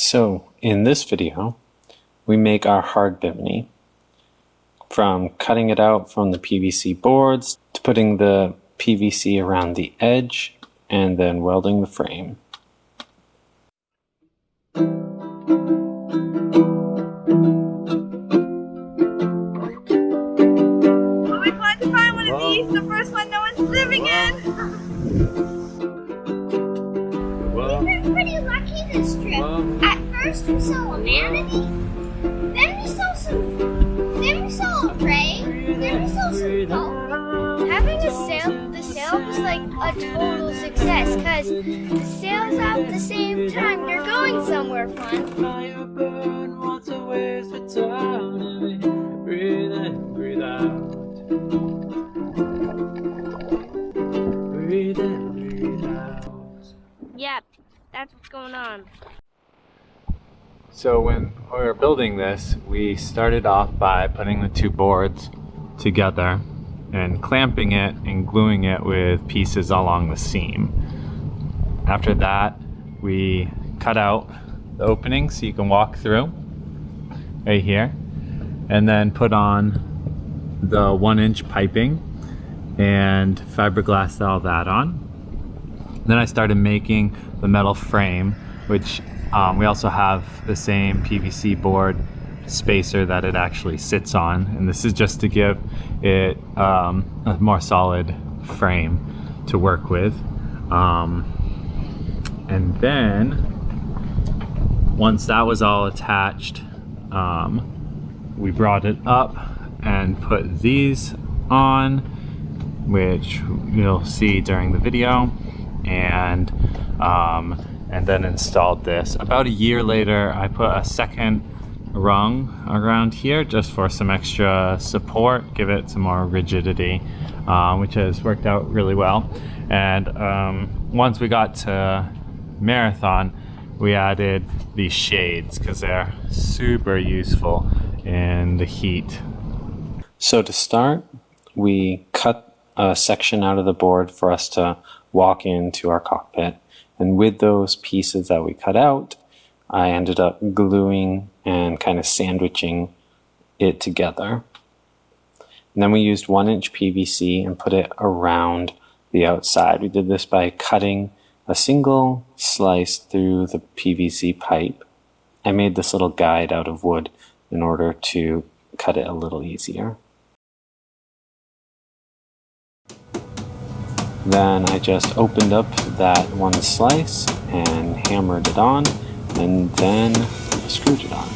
So in this video, we make our hard bimini, from cutting it out from the PVC boards to putting the PVC around the edge and then welding the frame. Are we glad to find one of these? The first one no one's living in. We've been pretty lucky this trip. At first we saw a manatee, then we saw a ray, then we saw some dolphins. Having the sail was like a total success because the sails out at the same time. You're going somewhere fun. Fire burn, water waves return. Breathe in, breathe out. Breathe in, breathe out. Yep, that's what's going on. So when we were building this, we started off by putting the two boards together and clamping it and gluing it with pieces along the seam. After that, we cut out the opening so you can walk through right here, and then put on the 1-inch piping and fiberglassed all that on. Then I started making the metal frame, which we also have the same PVC board spacer that it actually sits on, and this is just to give it a more solid frame to work with. And then once that was all attached, we brought it up and put these on, which you'll see during the video, and then installed this. About a year later, I put a second rung around here just for some extra support, give it some more rigidity, which has worked out really well. And once we got to Marathon, we added these shades because they're super useful in the heat. So to start, we cut a section out of the board for us to walk into our cockpit. And with those pieces that we cut out, I ended up gluing and kind of sandwiching it together. And then we used 1-inch PVC and put it around the outside. We did this by cutting a single slice through the PVC pipe. I made this little guide out of wood in order to cut it a little easier. Then I just opened up that one slice and hammered it on, and then screwed it on.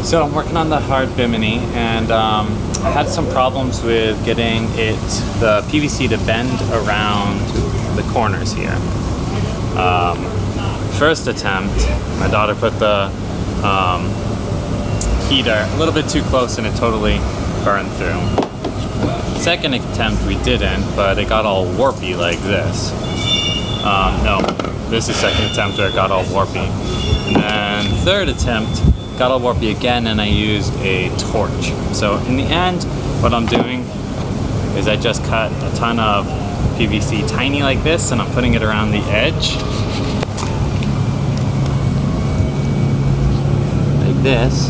So I'm working on the hard bimini, and I had some problems with getting the PVC to bend around the corners here. First attempt, my daughter put the heater a little bit too close and it totally burned through. Second attempt we didn't, but it got all warpy like this. No, this is second attempt where it got all warpy. And then third attempt, got all warpy again, and I used a torch. So in the end, what I'm doing is I just cut a ton of PVC tiny like this, and I'm putting it around the edge. Like this.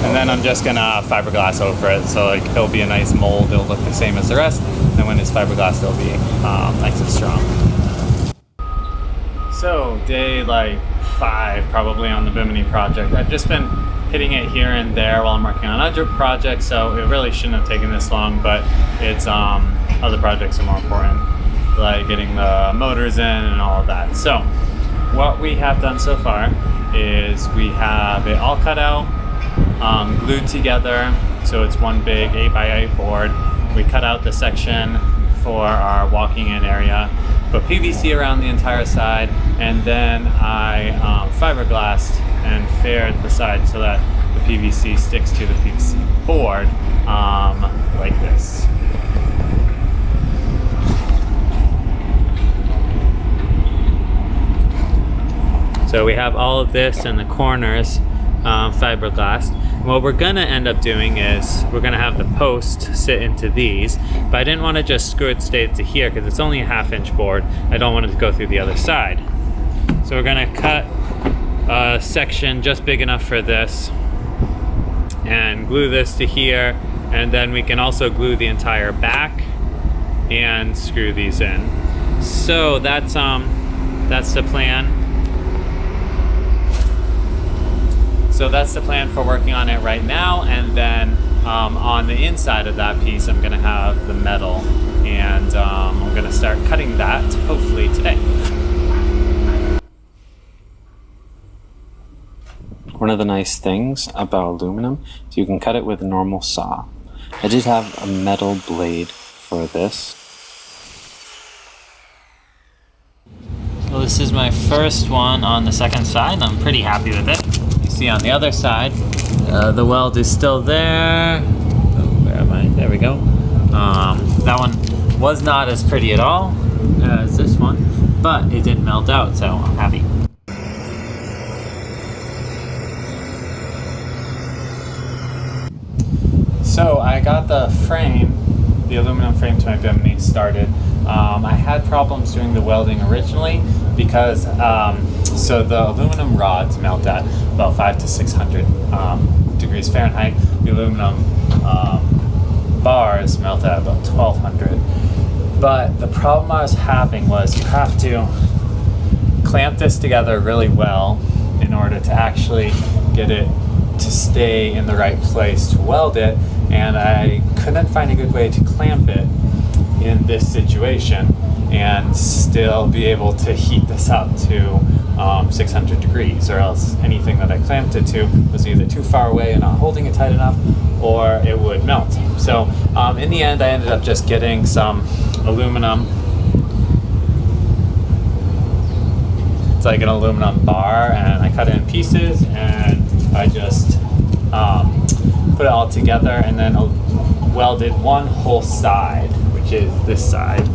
And then I'm just gonna fiberglass over it, so like it'll be a nice mold, it'll look the same as the rest, and when it's fiberglass, it'll be nice and strong. So day like 5 probably on the Bimini project. I've just been hitting it here and there while I'm working on other projects, so it really shouldn't have taken this long, but it's other projects are more important, like getting the motors in and all of that. So what we have done so far is we have it all cut out, glued together, so it's one big 8x8 board. We cut out the section for our walking in area, put PVC around the entire side, and then I fiberglassed and faired the side so that the PVC sticks to the PVC board, like this. So we have all of this in the corners, fiberglass. And what we're gonna end up doing is we're gonna have the post sit into these, but I didn't want to just screw it straight to here because it's only a 1/2-inch board. I don't want it to go through the other side. So we're gonna cut a section just big enough for this and glue this to here, and then we can also glue the entire back and screw these in. So that's the plan. So that's the plan for working on it right now, and then on the inside of that piece I'm gonna have the metal, and I'm gonna start cutting that hopefully today. One of the nice things about aluminum is you can cut it with a normal saw. I did have a metal blade for this. Well, this is my first one on the second side. I'm pretty happy with it. You see on the other side, the weld is still there. Oh, where am I? There we go. That one was not as pretty at all as this one, but it didn't melt out, so I'm happy. So I got the frame, the aluminum frame to my Bimini started. I had problems doing the welding originally because so the aluminum rods melt at about 500 to 600 degrees Fahrenheit. The aluminum bars melt at about 1200. But the problem I was having was you have to clamp this together really well in order to actually get it to stay in the right place to weld it, and I couldn't find a good way to clamp it in this situation and still be able to heat this up to 600 degrees, or else anything that I clamped it to was either too far away and not holding it tight enough, or it would melt. So in the end I ended up just getting some aluminum. It's like an aluminum bar, and I cut it in pieces, and I just put it all together and then welded one whole side, which is this side.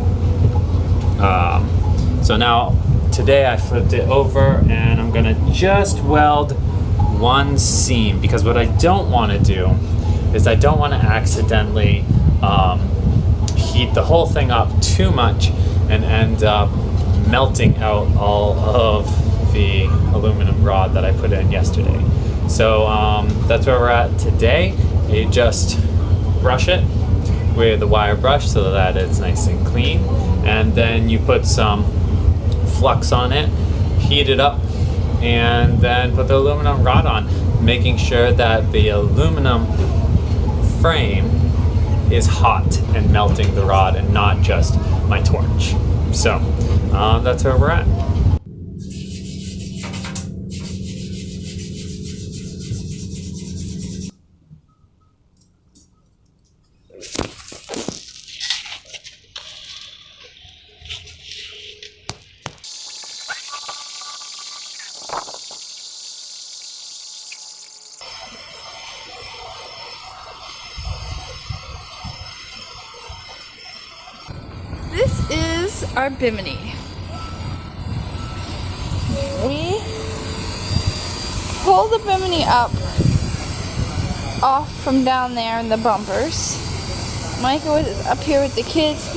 So now today I flipped it over and I'm gonna just weld one seam, because what I don't want to do is I don't want to accidentally heat the whole thing up too much and end up melting out all of the aluminum rod that I put in yesterday. So that's where we're at today. You just brush it with a wire brush so that it's nice and clean, and then you put some flux on it, heat it up, and then put the aluminum rod on, making sure that the aluminum frame is hot and melting the rod and not just my torch. So that's where we're at. This is our Bimini. We pull the Bimini up off from down there in the bumpers. Micah was up here with the kids,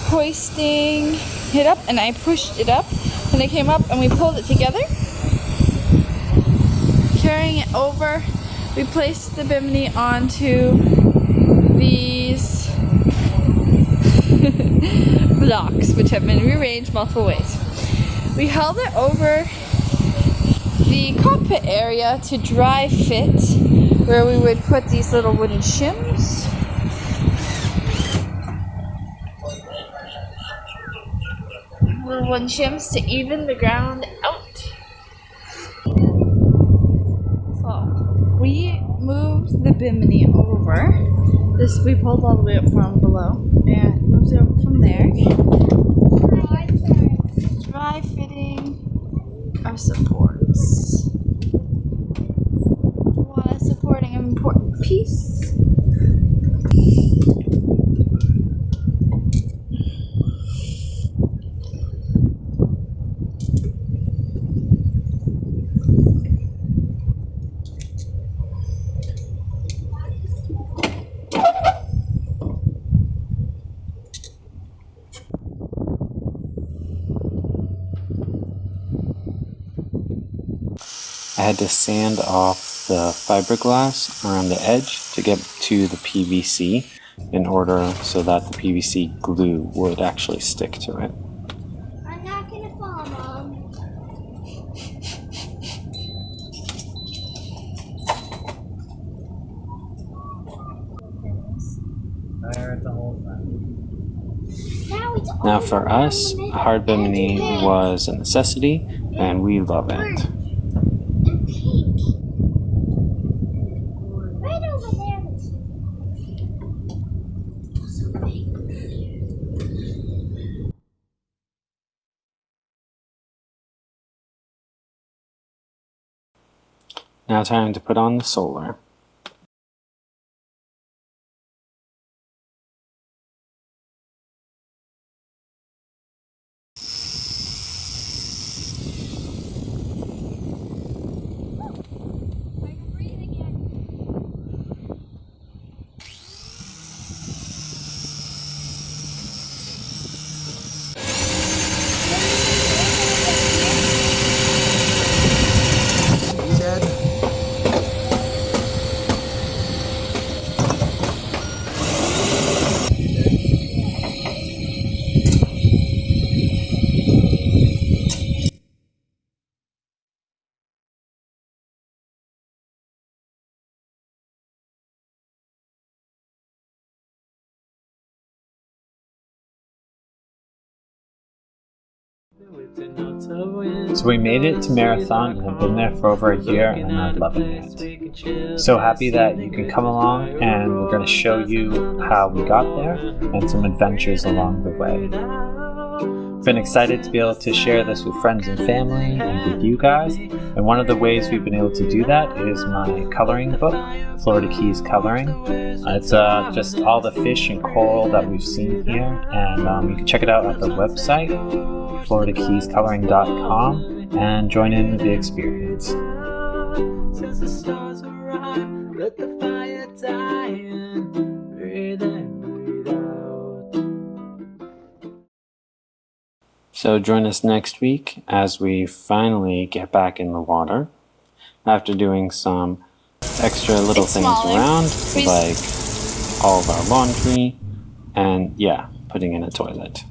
hoisting it up, and I pushed it up, and it came up, and we pulled it together. Carrying it over, we placed the Bimini onto these blocks, which have been rearranged multiple ways. We held it over the cockpit area to dry fit, where we would put these little wooden shims. Little wooden shims to even the ground out. So we moved the Bimini over. This we pulled all the way up from below and moved it over from there. Dry fitting our supports. Peace. I had to sand off the fiberglass around the edge to get to the PVC in order so that the PVC glue would actually stick to it. I'm not gonna fall, Mom. Now for us, hard Bimini was a necessity and we love it. And pink. Right over there. Also pink. Now time to put on the solar. So we made it to Marathon and have been there for over a year and I'm loving it. So happy that you can come along and we're going to show you how we got there and some adventures along the way. Been excited to be able to share this with friends and family and with you guys, and one of the ways we've been able to do that is my coloring book, Florida Keys Coloring. It's just all the fish and coral that we've seen here, and you can check it out at the website, floridakeyscoloring.com, and join in with the experience. Since the stars arrive, let the fire die and breathe in, breathe out. So join us next week as we finally get back in the water after doing some extra little things around, like all of our laundry and putting in a toilet.